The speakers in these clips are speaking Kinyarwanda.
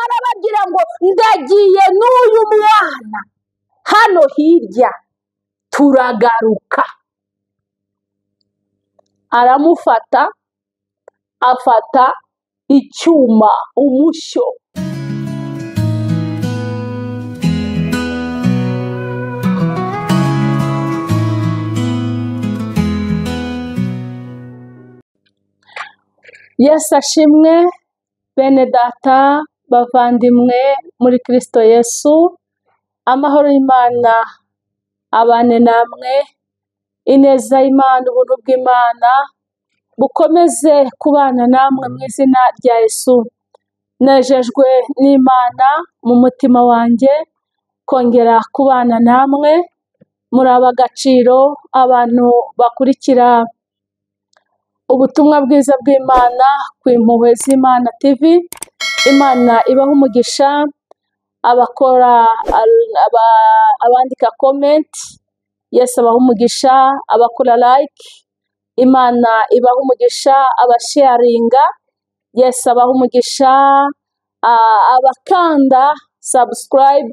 arababwira ngo ndagiye n'uyu mwana hano hirya turagaruka. Aramufata, afata icyuma, umushyo. Yesu ashimwe, bene data, bavandimwe muri Kristo Yesu. Amahoro y'Imana abane namwe, ineza y'Imana, ubuntu bw'Imana bukomeze kubana namwe mu izina rya Yesu. Nejejwe n'Imana mu mutima wanjye kongera kubana namwe muri ab'agaciro, abantu bakurikira ubutumwa bwiza bw'Imana ku Impuhwe z'Imana TV. Imana ibaha umugisha, abakora abandika comment, Yesu abaha umugisha, abakora like, Imana ibaha umugisha, abasharinga, Yesu abaha umugisha, abakanda subscribe,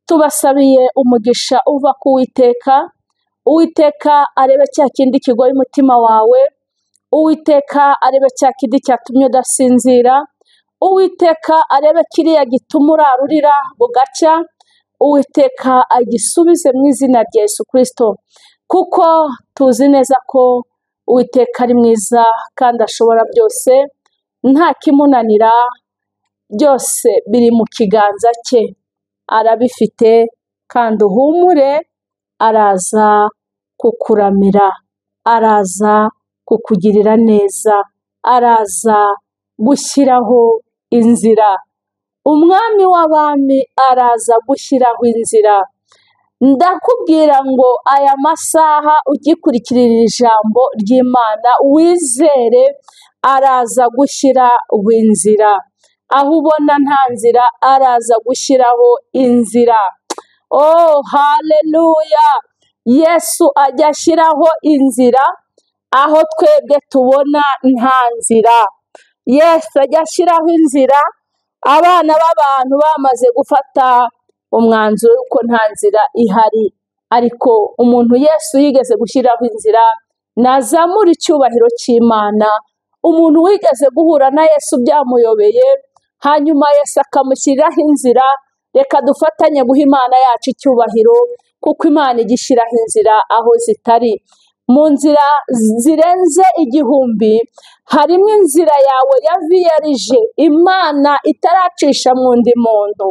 tubasabiye umugisha uva ku Uwiteka. Uwiteka arebe cya kindi kigoye umutima wawe, Uwiteka arebe cya kindi cyatumye udasinzira, Uwiteka arebe kiriya gituma urarurira bugacya, Uwiteka agisubize mu izina rya Yesu Kristo, kuko tuzi neza ko Uwiteka ari mwiza kandi ashobora byose, nta kimunanira, byose biri mu kiganza cye, arabifite kandi uhumure, araza kukuramira, araza kukugirira neza, araza gushyiraho inzira. Umwami w'abami araza gushyiraho inzira. Ndakubwira ngo aya masaha ugikurikirira ijambo ry'Imana, wizere araza gushyiraho inzira. Aho ubona nta nzira, araza gushyiraho inzira. Oh, haleluya! Yesu ajya ashyiraho inzira aho twebwe tubona nta nzira. Yesu ajya ashyiraho inzira abana b'abantu bamaze gufata umwanzuro yuko nta nzira ihari, ariko umuntu Yesu yigeze gushyiraho inzira, nazamura icyubahiro cy'Imana. Umuntu wigeze guhura na Yesu byamuyobeye, hanyuma Yesu akamushyiriraho inzira. Reka dufatanye guha Imana yacu icyubahiro, kuko Imana igishyiraho inzira aho zitari. Mu nzira zirenze 1000 harimo inzira yawe ya vierge Imana itaracisha mu ndi muntu.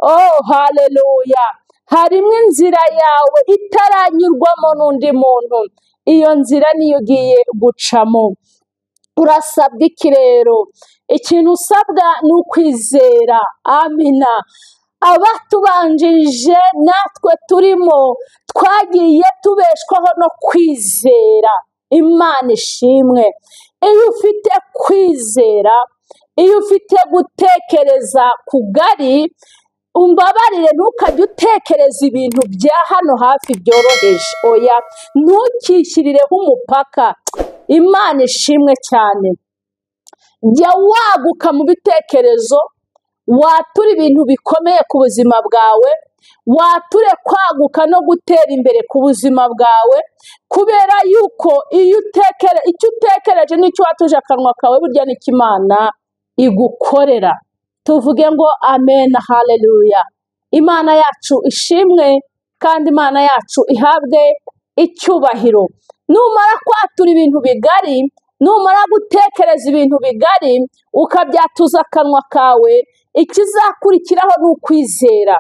Oh, haleluya! Harimo inzira yawe itaranyurwamo n'undi muntu. Iyo nzira niyo ugiye gucamo. Urasabwa iki rero? Ikintu usabwa ni ukwizera. Amina. Abatubanjirije natwe turimo twagiye tubeshwaho no kwizera. Imana ishimwe. Iyo ufite kwizera, iyo ufite gutekereza kugari, umbabarire ntukajye utekereza ibintu bya hano hafi byoroheje. Oya, ntukishyirireho umupaka. Imana ishimwe cyane. Jya waguka mu bitekerezo, watura ibintu bikomeye ku buzima bwawe, wature kwaguka no gutera imbere ku buzima bwawe, kubera yuko icyo utekereje n'icyo watuje akanwa kawe burya ni Imana igukorera. Tuvuge ngo amen, haleluya. Imana yacu ishimwe kandi Imana yacu ihabwe icyubahiro. Numara kwatura ibintu bigari, numara gutekereza ibintu bigari, ukabyatuza akanwa kawe, ikizakurikiraho ni ukwizera.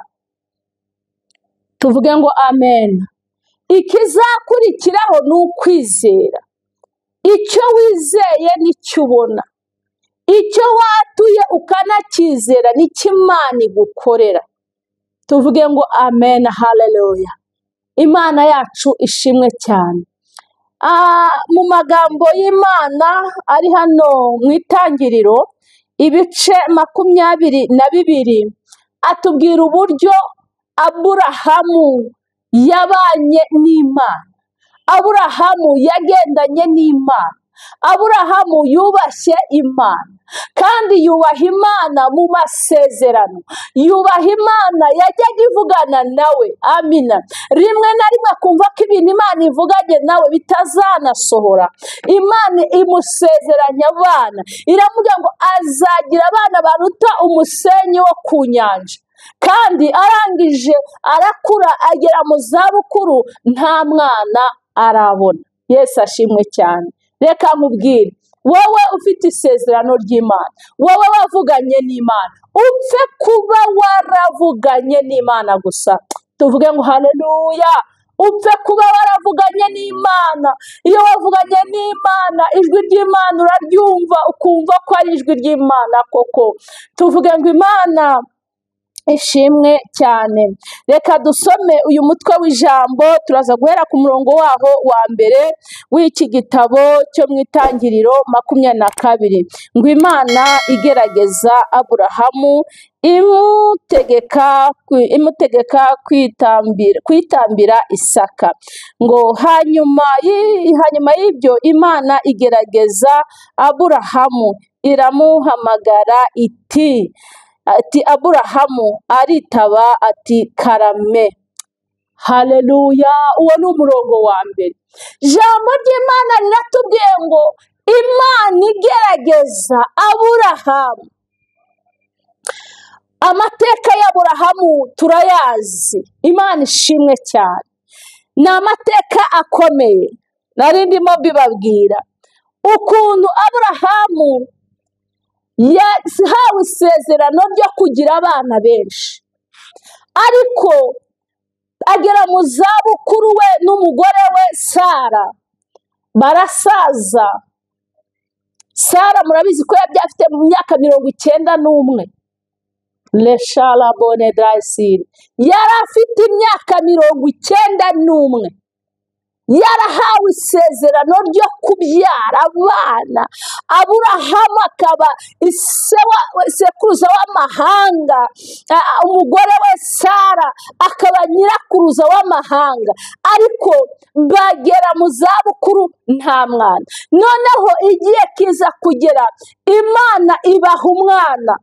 Tuvuge ngo amen. Ikizakurikiraho ni ukwizera. Icyo wizeye nicyo ubona. Icyo watuye ukanakizera nicyo Imana igukorera. Tuvuge ngo amen, haleluya. Imana yacu ishimwe cyane. Mu magambo y'Imana ari hano mu Itangiriro ibice 22 atubwira uburyo Aburahamu yabanye n'Imana. Aburahamu yagendanye n'Imana. Aburahamu yubashye Imana kandi yubaha Imana mu masezerano, yubaha Imana, yajyaga ivugana nawe. Amina. Rimwe na rimwe akumva ko ibintu Imana ivuganye nawe bitazanasohora. Imana imusezeranya abana, iramubwira ngo azagira abana baruta umusenyi wo ku nyanja. Kandi arangije arakura agera mu zabukuru nta mwana arabona. Yesu ashimwe cyane. Reka nkubwire, wowe ufite isezerano ry'Imana, wowe wavuganye n'Imana, upfe kuba waravuganye n'Imana gusa. Tuvuge ngo haleluya. Upfe kuba waravuganye n'Imana. Iyo wavuganye n'Imana, ijwi ry'Imana uraryumva ukumva ko ari ijwi ry'Imana koko. Tuvuge ngo Imana ishimwe cyane. Reka dusome uyu mutwe w'ijambo, turaza guhera ku murongo waho wa mbere w'iki gitabo cyo mu Itangiriro 22. Ngo Imana igerageza Aburahamu imutegeka kwitambira Isaka. Ngo hanyuma y'ibyo Imana igerageza Aburahamu, iramuhamagara iti Aburahamu, aritaba ati karame. Haleluya. Uwo ni umurongo wa mbere. Ijambo ry'Imana riratubwiye ngo Imana igerageza Aburahamu. Amateka y'Aburahamu turayazi. Imana ishimwe cyane. Ni amateka akomeye. Nari ndimo mbibabwira ukuntu Aburahamu yahawe isezerano ryo kugira abana benshi, ariko agera mu zabukuru we n'umugore we Sara barasaza. Sara murabizi ko yari afite mu myaka 91. Leshala bone drasiri yari afite imyaka 91. Yarahawe isezerano ryo kubyara abana. Aburahamu akaba sekuruza w'amahanga, umugore we Sara akaba nyirakuruza w'amahanga, ariko bagera mu zabukuru nta mwana. Noneho igiye kiza kugera, Imana ibaha umwana,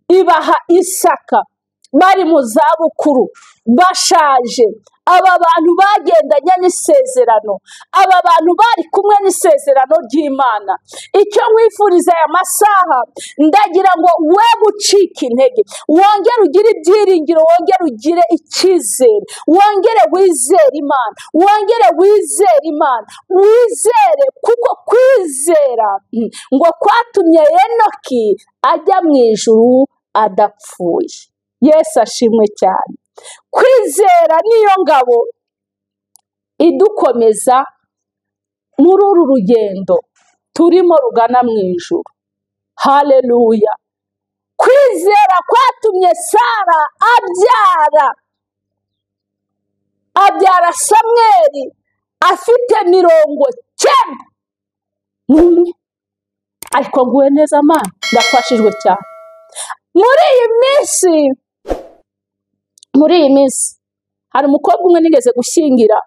ibaha Isaka. Bari mu zabukuru bashaje. Aba bantu bagendanye n'isezerano, aba bantu bari kumwe n'isezerano ry'Imana. Icyo nkwifuriza aya masaha, ndagira ngo we gucika intege, wongere ugire ibyiringiro, wongere ugire icyizere, wongere wizere Imana, wongere wizere Imana, wizere, kuko kwizera ngo kwatumye Enoki ajya mu ijuru adapfuye. Yesu ashimwe cyane. Kwizera niyo ngabo idukomeza muri uru rugendo turimo rugana mu ijuru. Haleluya. Kwizera kwatumye Sara abyara Samweli afite 90. Ariko nguwe neza Mana, ndafashijwe cyane. Muri iyi minsi hari umukobwa umwe nigeze gushyingira,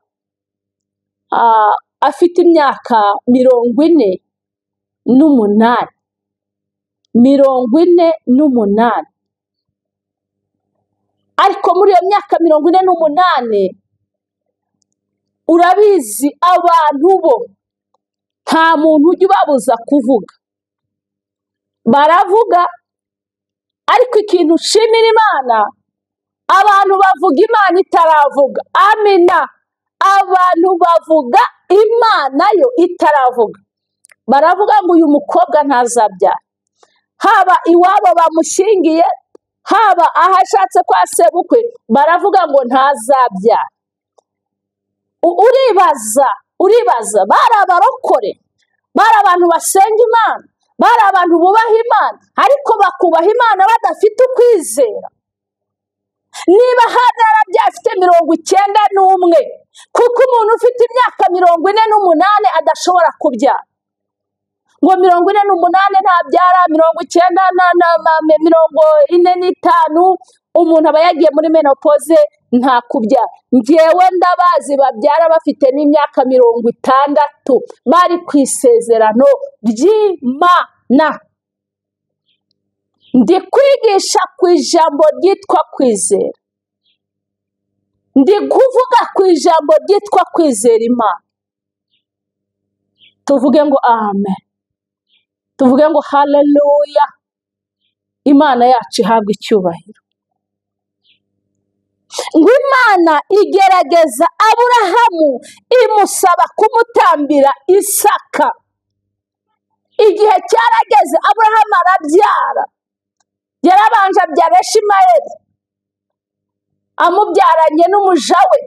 afite imyaka 48. 48. Ariko muri iyo myaka 48, urabizi abantu bo nta muntu ujya ubabuza kuvuga. Baravuga, ariko ikintu ushimira Imana, abantu bavuga Imana itaravuga. Amina. Abantu bavuga Imana yo itaravuga. Baravuga ngo uyu mukobwa ntazabyara. Haba iwabo bamushingiye, haba ahashatse kwa sebukwe, baravuga ngo ntazabyara. Uribaza, bari abarokore, bari abantu basenga Imana, bari abantu bubaha Imana, ariko bakubaha Imana badafite ukwizera. Niba yarabyaye afite 91, kuko umuntu ufite imyaka 48 adashobora kubyara. Ngo 48 ntabyara, 95 umuntu aba yagiye muri menopause, nta kubyara. Njyewe ndabazi babyara bafite n'imyaka 60 bari ku isezerano ry'Imana. Ndi kwigisha ku ijambo ryitwa kwizera. Ndi kuvuga ku ijambo ryitwa kwizera Imana. Tuvuge ngo amen. Tuvuge ngo haleluya. Imana yacu ihabwa icyubahiro. Ngo Imana igerageza Aburahamu imusaba kumutambira Isaka. Igihe cyarageze Aburahamu arabyara. Yarabanje abyara Ishimayeli, amubyaranye n'umuja we,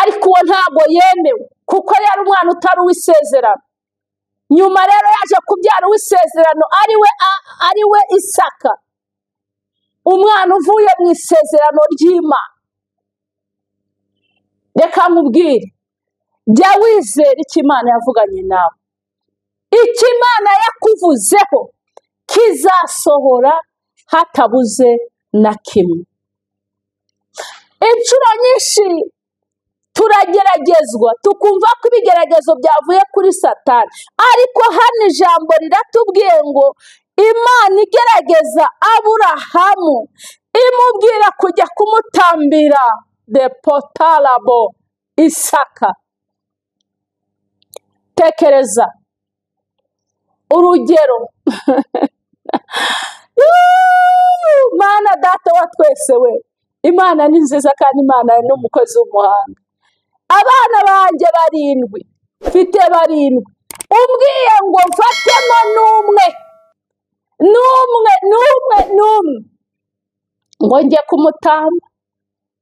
ariko uwo ntabwo yemewe kuko yari umwana utari uw'isezerano. Nyuma rero yaje kubyara uw'isezerano ari we Isaka, umwana uvuye mu isezerano ry'Imana. Reka nkubwire, jya wizera icyo Imana yavuganye nawe. Icyo Imana yakuvuzeho kizasohora hatabuze na kimwe. Inshuro nyinshi turageragezwa tukumva ko ibigeragezo byavuye kuri Satani, ariko hano ijambo riratubwiye ngo Imana igerageza Aburahamu imubwira kujya kumutambira the portable Isaka. Tekereza urugero. Mana data wa twese we, Imana ni nziza kandi Imana ni umukozi w'umuhanga. Abana banjye 7, mfite 7, umbwiye ngo mfatemo n'umwe ngo njye kumutamba,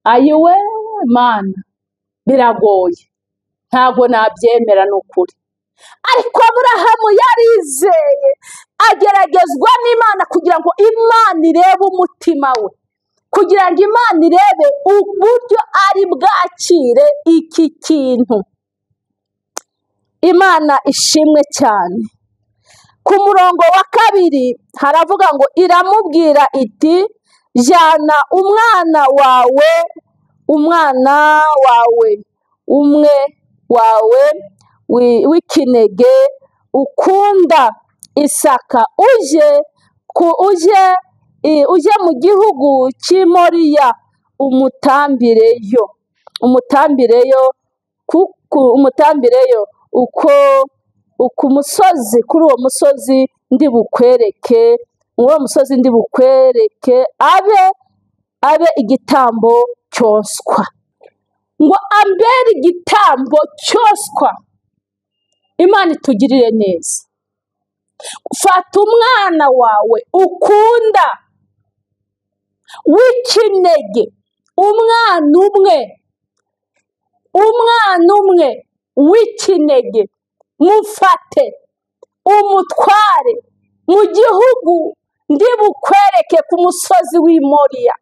ayiwe Mana, biragoye, ntabwo nabyemera n'ukuri. Ariko Aburahamu yarizeye, ageragezwa n'Imana kugira ngo Imana irebe umutima we, kugira ngo Imana irebe uburyo ari bwakire iki kintu. Imana ishimwe cyane. Ku murongo wa 2 haravuga ngo iramubwira iti, jyana umwana wawe umwe wawe w'ikinege ukunda Isaka, uje mu gihugu cy'Imoriya umutambireyo ku musozi, kuri uwo musozi ndi bukwereke, abe igitambo cyoswa. Ngo ambere igitambo cyoswa. Imana itugirire neza. Fata umwana wawe ukunda w'ikinege, umwana umwe w'ikinege, mufate umutware mu gihugu ndi bukwereke ku musozi w'Imoriya,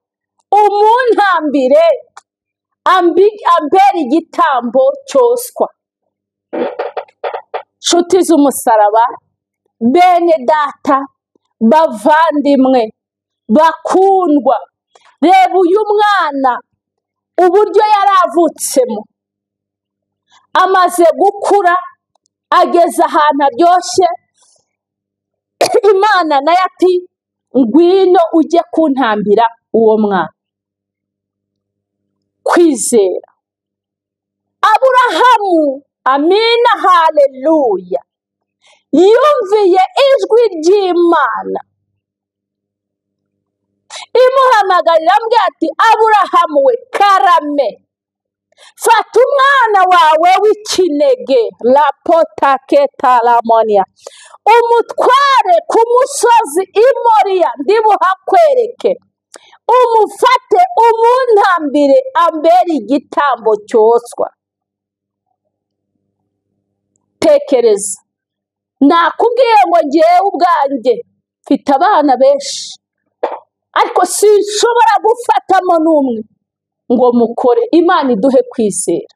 umuntambire ambere igitambo cyoswa. Nshuti z'umusaraba, bene data, bavandimwe, bakundwa, reba uyu mwana uburyo yaravutsemo, amaze gukura, ageze ahantu aryoshye. Imana nayo ati, ngwino ujye kuntambira uwo mwana. Kwizera Aburahamu, amina, haleluya, yumviye ijwi ry'Imana imuhamagarira, ambwira ati, Aburahamu we, karame, fata umwana wawe w'ikinege, lapotake-talamonia, umutware ku musozi Imoriya ndi buhakwereke, umufate umuntambire ambere igitambo cyoswa. Tekereza, nakubwiye ngo ngewe ubwanjye mfite abana benshi, ariko sinshobora gufatamo n'umwe ngo mukore. Imana iduhe kwizera,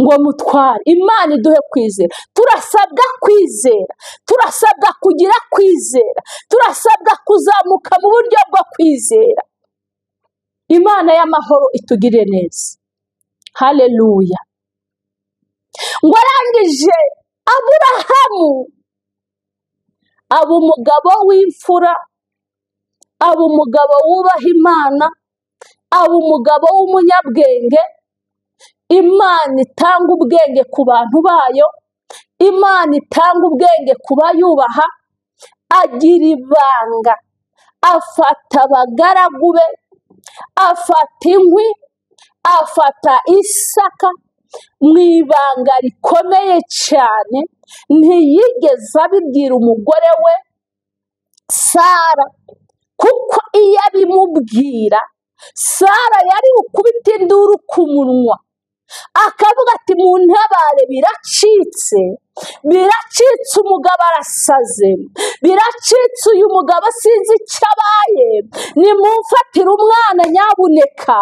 ngo mutware. Imana iduhe kwizera. Turasabwa kwizera, turasabwa kugira kwizera, turasabwa kuzamuka mu buryo bwo kwizera. Imana y'amahoro itugirire neza. Haleluya. Ngo arangije Aburahamu aba umugabo w'imfura, aba umugabo wubaha Imana, aba umugabo w'umunyabwenge. Imana itanga ubwenge ku bantu bayo, Imana itanga ubwenge ku bayubaha. Agira ibanga, afata abagaragu be, afata inkwi, afata Isaka mu ibanga rikomeye cyane. Ntiyigeze abibwira umugore we Sara, kuko iyo abimubwira Sara yari gukubita induru ku munwa, akavuga ati muntabare, biracitse, biracitse, umugabo arasaze, biracitse, uyu mugabo sinzi icyo abaye, nimumfatire umwana nyabuneka.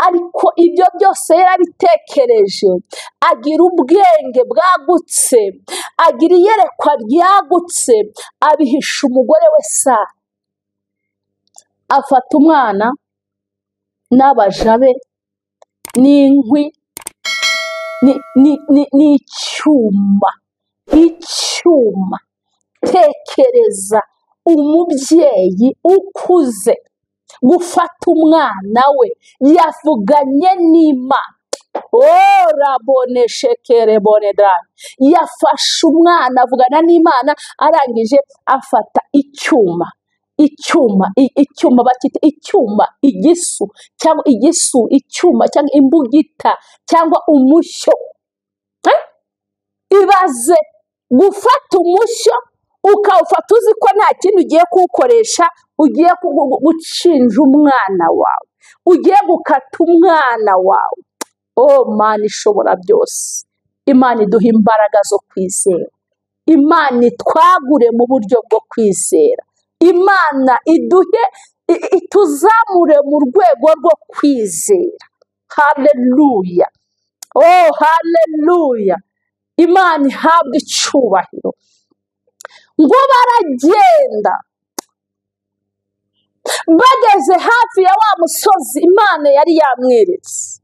Ariko ibyo byose yarabitekereje, agira ubwenge bwagutse, agira iyerekwa ryagutse, abihisha umugore we Sara. Afata umwana n'abaja be n'inkwi icyuma. Tekereza umubyeyi ukuze gufata umwana we, yavuganye n'Imana. Raboneshekere bonedani, yafashe umwana avugana n'Imana, arangije afata icyuma bakita icyuma, igisu cyangwa icyuma cyangwa imbugita cyangwa umushyo. Ibaze gufata umushyo ukawufata uzi ko nta kintu ugiye kuwukoresha, ugiye gucinja umwana wawe, ugiye gukata umwana wawe. Mana ishobora byose, Imana iduha imbaraga zo kwizera, Imana itwagure mu buryo bwo kwizera, Imana ituzamure mu rwego rwo kwizera. Haleluya, haleluya. Imana ihabwa icyubahiro. Ngo baragenda, bageze hafi ya wa musozi Imana yari yamweretse,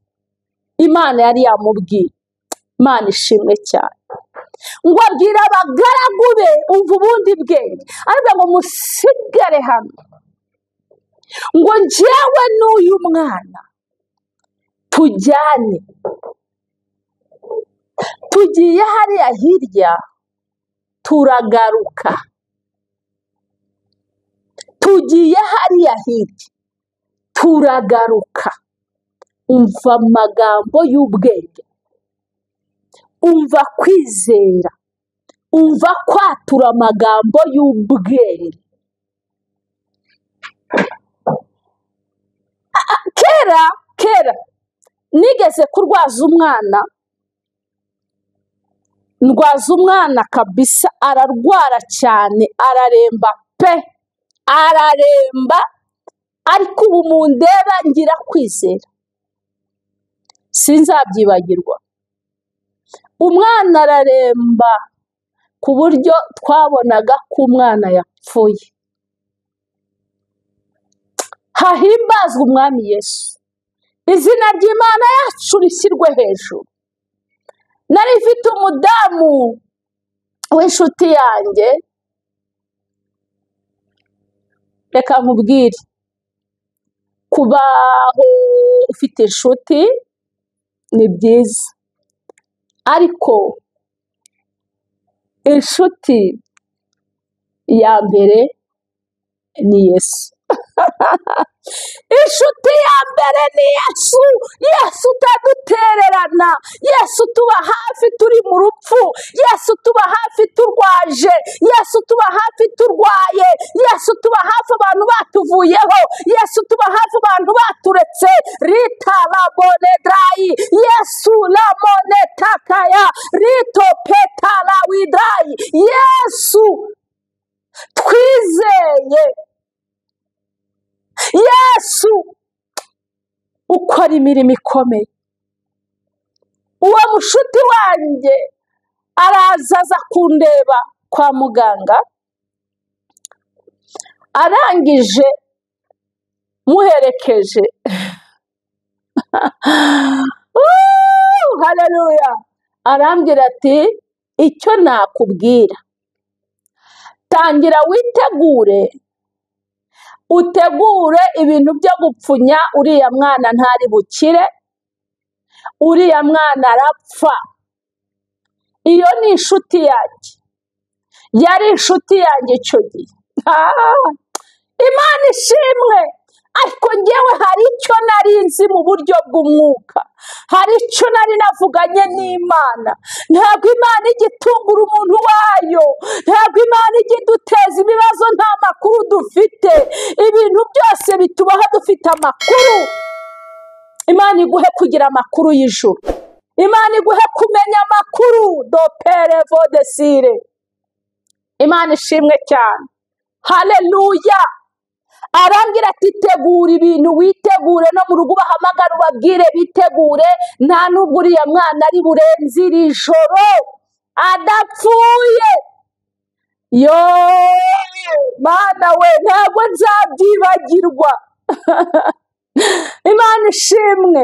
Imana yari yamubwiye. Imana ishimwe cyane. Ngo abwira abagaragu be, umva ubundi bwenge, ariko ngo musigare hano, ngo njyewe n'uyu mwana tujyane, tugiye hariya hirya turagaruka, tugiye hariya hirya turagaruka. Umva amagambo y'ubwenge, umva kwizera, umva kwatura amagambo y'ubwenge. Kera nigeze kurwaza umwana, ndwaza umwana kabisa, ararwara cyane, araremba pe, araremba. Ariko ubu mundeba ngira kwizera, sinzabyibagirwa. Umwana araremba ku buryo twabonaga ko umwana yapfuye. Hahimbazwe umwami Yesu, izina ry'Imana yacu rishyirwe hejuru. Nari mfite umudamu w'inshuti yanjye, reka nkubwire, kubaho ufite inshuti ni byiza, ariko inshuti ya mbere ni Yesu. Inshuti ya mbere ni Yesu. Yesu utadutererana, Yesu tuba hafi turi mu rupfu, Yesu tuba hafi turwaje, Yesu tuba hafi turwaye, Yesu tuba hafi abantu batuvuyeho, Yesu tuba hafi abantu baturetse. Rita la bonedrayi, Yesu la monetakaya, rito peta la widrayi. Yesu twizeye, Yesu ukora imirimo ikomeye. Uwo mushuti wanjye araza aza kundeba kwa muganga, arangije muhere biramperekeje. Haleluya. Arambwira ati icyo nakubwira, tangira witegure, utegure ibintu byo gupfunya uriya mwana ntari bukire, uriya mwana arapfa. Iyo ni inshuti yanjye, yari inshuti yanjye icyo gihe. Imana ishimwe. Ariko njyewe hari icyo nari nzi mu buryo bw'umwuka, hari icyo nari navuganye n'Imana. Ntabwo Imana ijya itungura umuntu wayo, ntabwo Imana ijya iduteza ibibazo nta makuru dufite. Ibintu byose bitubaho dufite amakuru. Imana iguhe kugira amakuru y'ijuru, Imana iguhe kumenya amakuru. Dopere vodesire. Imana ishimwe cyane. Haleluya. Arambwira ati tegura ibintu, witegure no mu rugo ubahamagara ubabwire bitegure, nta nubwo uriya mwana ari burenze iri joro adapfuye. Yo Mana we, ntabwo nzabyibagirwa. Imana ishimwe.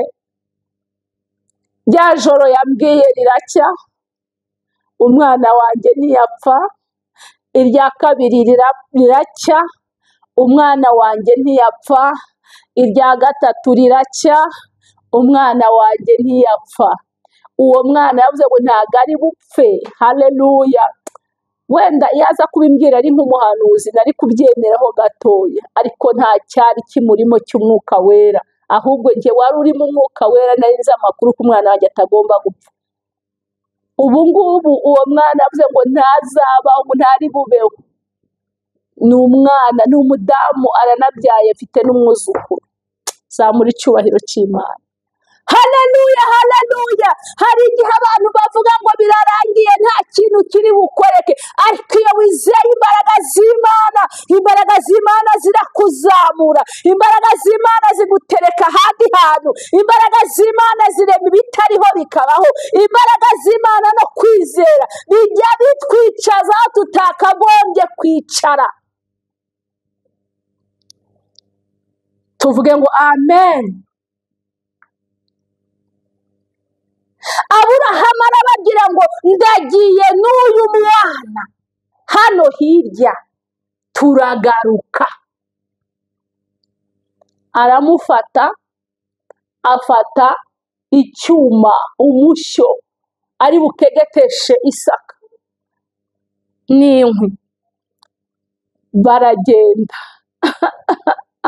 Rya joro yambwiye riracya, umwana wanjye ntiyapfa. Irya kabiri riracya, umwana wanjye ntiyapfa. Irya gatatu riracya, umwana wanjye ntiyapfa. Uwo mwana yavuze ngo ntabwo ari bupfe. Haleluya. Wenda yaza kubimbwira ari nk'umuhanuzi nari kubyemeraho gatoya, ariko nta cyari kimurimo cy'umwuka wera, ahubwo njye wari uri mu mwuka wera nari nzi amakuru ko umwana wanjye atagomba gupfa. Ubu ngubu uwo mwana yavuze ngo ntazabaho, ntari bubeho. Ni umwana, ni umudamu, aranabyaye, afite n'umwuzukuru. Zamura icyubahiro cy'Imana. Haleluya, haleluya. Hari igihe abantu bavuga ngo birarangiye nta kintu kiri bukoreke, ariko iyo wizeye imbaraga z'Imana, imbaraga z'Imana zirakuzamura, imbaraga z'Imana zigutereka ahandi hantu, imbaraga z'Imana zirema ibitariho bikabaho, imbaraga z'Imana no kwizera bijya bitwicaza aho tutakagombye kwicara. Tuvuge ngo amen. Aburahamu arababwira ngo ndagiye n'uyu mwana hano hirya turagaruka. Aramufata, afata icyuma, umushyo ari bukegeteshe Isaka n'inkwi, baragenda.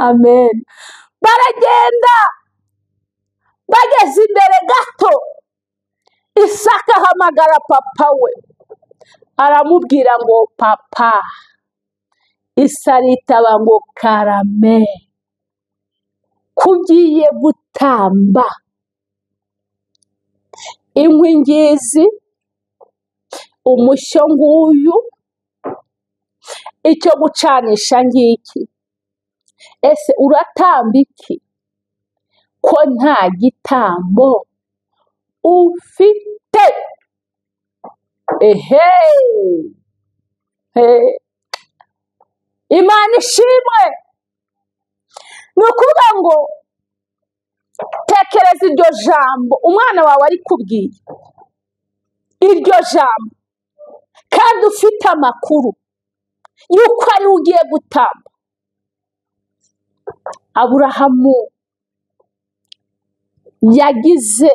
Amen. Baragenda, bageze imbere gato, Isaka ahamagara papa we, aramubwira ngo papa. Isa aritaba ngo karame, kugiye gutamba. Inkwi ngizi, umushyo nguyu, icyo gucanisha ngiki. Ese uratamba iki ko nta gitambo ufite? Imana ishimwe. Ni ukuvuga ngo tekereza iryo jambo umwana wawe ari kubwiye, iryo jambo, kandi ufite amakuru yuko ari ugiye gutamba. Aburahamu yagize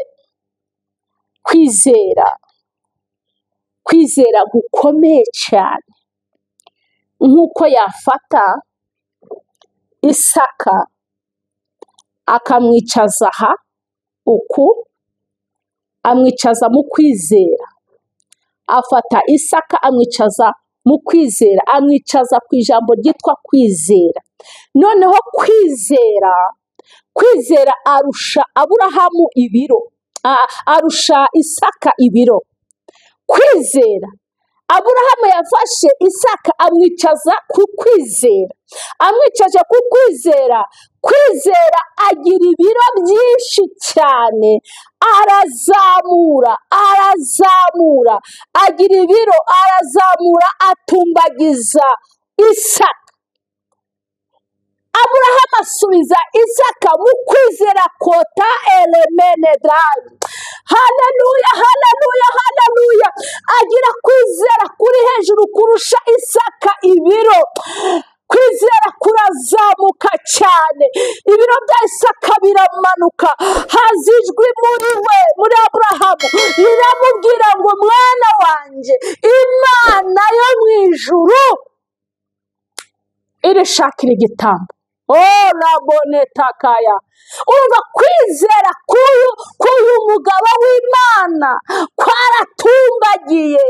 kwizera gukomeye cyane, nk'uko yafata Isaka akamwicaza aha uku, amwicaza mu kwizera. Afata Isaka amwicaza mu kwizera, amwicaza ku ijambo ryitwa kwizera. Noneho kwizera arusha Aburahamu ibiro, arusha Isaka ibiro. Kwizera, Aburahamu yafashe Isaka amwicaza ku kwizera, amwicaje ku kwizera. Kwizera agira ibiro byinshi cyane, arazamura, agira ibiro, arazamura, atumbagiza Isaka. Aburahamu asubiza Isaka mu kwizera kota elemenedrani. Haleluya, haleluya, haleluya. Agira kwizera kuri hejuru kurusha Isaka ibiro. Kwizera kurazamuka cyane, ibiro bya Isaka biramanuka. Haza ijwi muri we, muri Aburahamu, riramubwira ngo mwana wanjye, Imana yo mu ijuru irishakira igitambo. Oh, rabonetakaya. Urumva kwizera k'uyu mugabo w'Imana kwaratumbagiye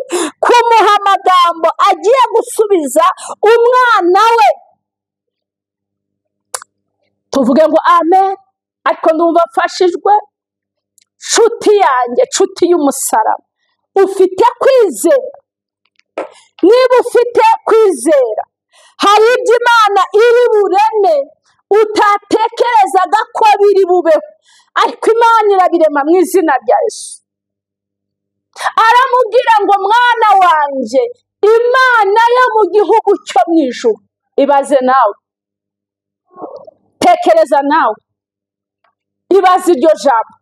kumuha amagambo agiye gusubiza umwana we. Tuvuge ngo amen. Ariko ndumva mfashijwe, nshuti yanjye, nshuti y'umusaraba, ufite kwizera. Niba ufite kwizera, hari ibyo Imana iri bureme utatekerezaga ko biri bubeho, ariko Imana irabirema mu izina rya Yesu. Aramubwira ngo mwana wanjye, Imana yo mu gihugu cyo mu ijuru. Ibaze nawe, tekereza nawe, ibaze iryo jambo.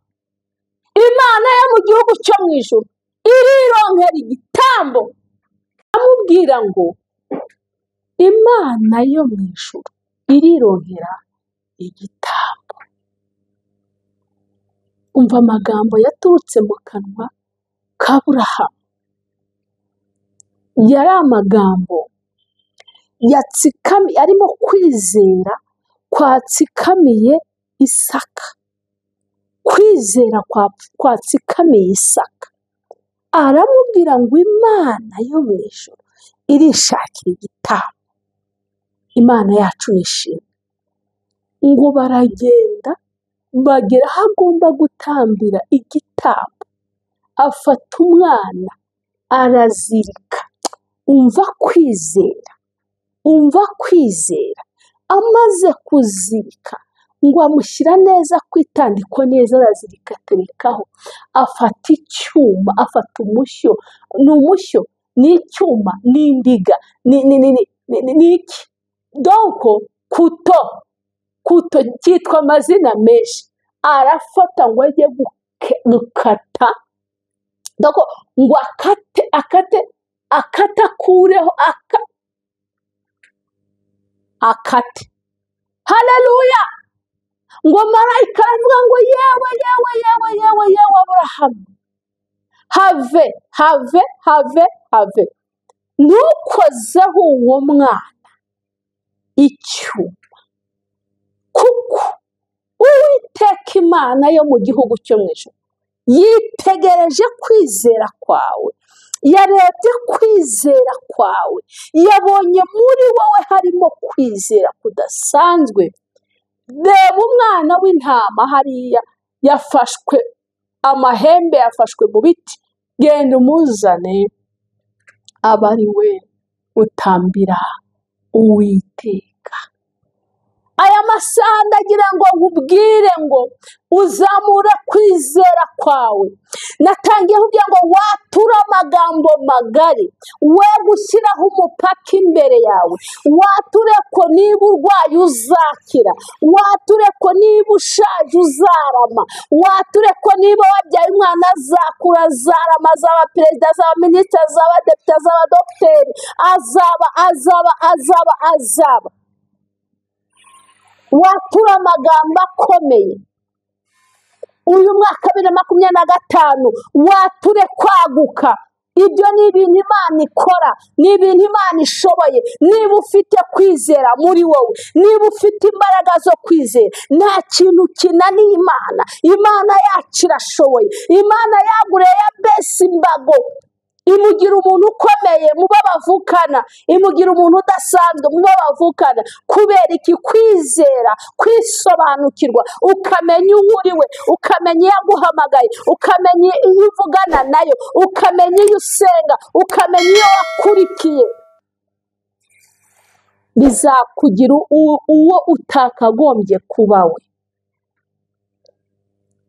Imana yo mu gihugu cyo mu ijuru irironkera igitambo. Amubwira ngo Imana yo mu ijuru irironkera igitambo. Umva amagambo yaturutse mu kanwa ka Aburahamu. Yari amagambo yatsikamiye, arimo kwizera kwatsikamiye Isaka. Kwizera kwatsikamiye Isaka. Aramubwira ngo Imana yo mu ijuru irishakira igitambo. Imana yacu nishimye. Ngo baragenda bagera aho agomba gutambira igitambo. Afata umwana arazirika. Umva kwizera, umva kwizera. Amaze kuzirika ngo amushyira neza ku itandiko neza, arazirika aterekaho. Afata icyuma, afata umushyo. Ni umushyo, ni icyuma, ni indiga, ni iki? Donko kuto cyitwa amazina menshi. Arafata ngo ajye gukata, donko ngo akate akureho akate. Haleluya. Ngo marayika aravuga ngo yewe Aburahamu, have ntukozeho uwo mwana icyuma, kuko Uwiteka Imana yo mu gihugu cyo mu ijuru yitegereje kwizera kwawe. Yarebye kwizera kwawe, yabonye muri wowe harimo kwizera kudasanzwe. Reba umwana w'intama hariya, yafashwe amahembe, yafashwe mu biti. Genda umuzane, aba ari we utambira Uwiteka. Aya masaha ndagira ngo nkubwire ngo uzamure kwizera kwawe. Natangiye kugira ngo wature amagambo magari, we gushyiraho umupaka imbere yawe. Wature ko niba urwaye uzakira, wature ko niba ushaje uzarama, wature ko niba wabyaye umwana azakura, azarama, azaba perezida, azaba minisitiri, azaba depite, azaba dogiteri, azaba. Watura amagambo akomeye. Uyu mwaka 2025 wature kwaguka. Ibyo ni ibintu Imana ikora, ni ibintu Imana ishoboye. Niba ufite kwizera muri wowe, niba ufite imbaraga zo kwizera, nta kintu kinaniye Imana. Imana yacu irashoboye. Imana yaguriye Yabesi imbago, imugira umuntu ukomeye mu bo bavukana, imugira umuntu udasanzwe mu bo bavukana. Kubera iki? Kwizera, kwisobanukirwa, ukamenya uwo uriwe, ukamenya iyo aguhamagaye, ukamenya iyo uvugana nayo, ukamenya iyo usenga, ukamenya iyo wakurikiye. Bizakugira uwo utakagombye kuba we.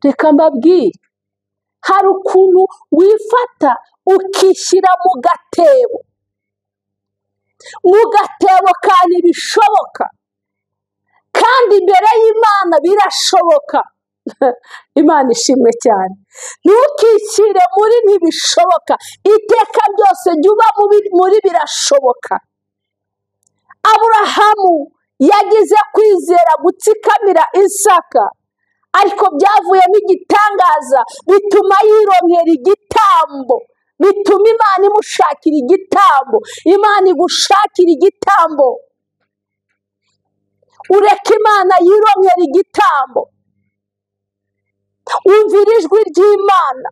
Reka mbabwire, hari ukuntu wifata ukishyira mu gatebo kandi bishoboka. kandi imbere y'Imana birashoboka. Imana ishimwe cyane. Ntukishyire muri ntibishoboka, iteka byose jya uba muri birashoboka. Aburahamu yagize kwizera gutsikamira Isaka, ariko byavuyemo igitangaza, bituma yironkera igitambo, bituma Imana imushakira igitambo. Imana igushakira igitambo, ureka Imana yironkera igitambo. Umvira ijwi ry'Imana,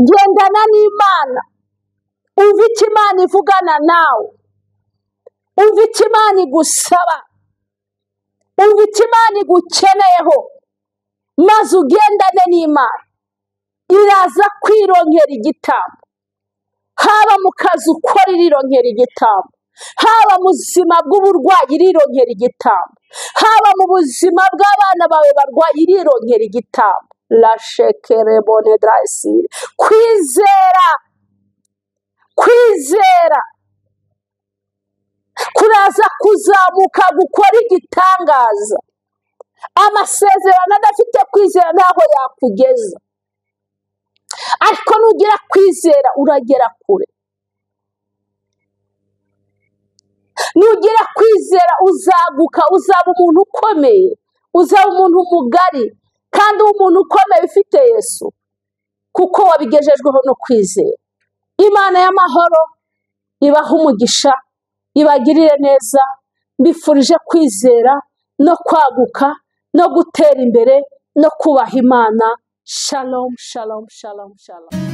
gendana n'Imana, umva icyo Imana ivugana nawe, umva icyo Imana igusaba, umva icyo Imana igukeneyeho, maze ugendane n'Imana. Iraza kwironkera igitambo, haba mu kazi ukora irironkera igitambo, haba mu buzima bw'uburwayi irironkera igitambo, haba mu buzima bw'abana bawe barwaye irironkera igitambo. Lashekere bone drasire. Kwizera kuraza kuzamuka gukora igitangaza. Amasezerano adafite kwizera ntaho yakugeza, ariko nugira kwizera uragera kure. Nugira kwizera uzaguka, uzaba umuntu ukomeye, uzaba umuntu mugari, kandi umuntu ukomeye ufite Yesu, kuko wabigejejweho no kwizera. Imana y'amahoro ibaha umugisha, ibagirire neza. Mbifurije kwizera no kwaguka no gutera imbere no kubaha Imana. Shalom, shalom, shalom, shalom.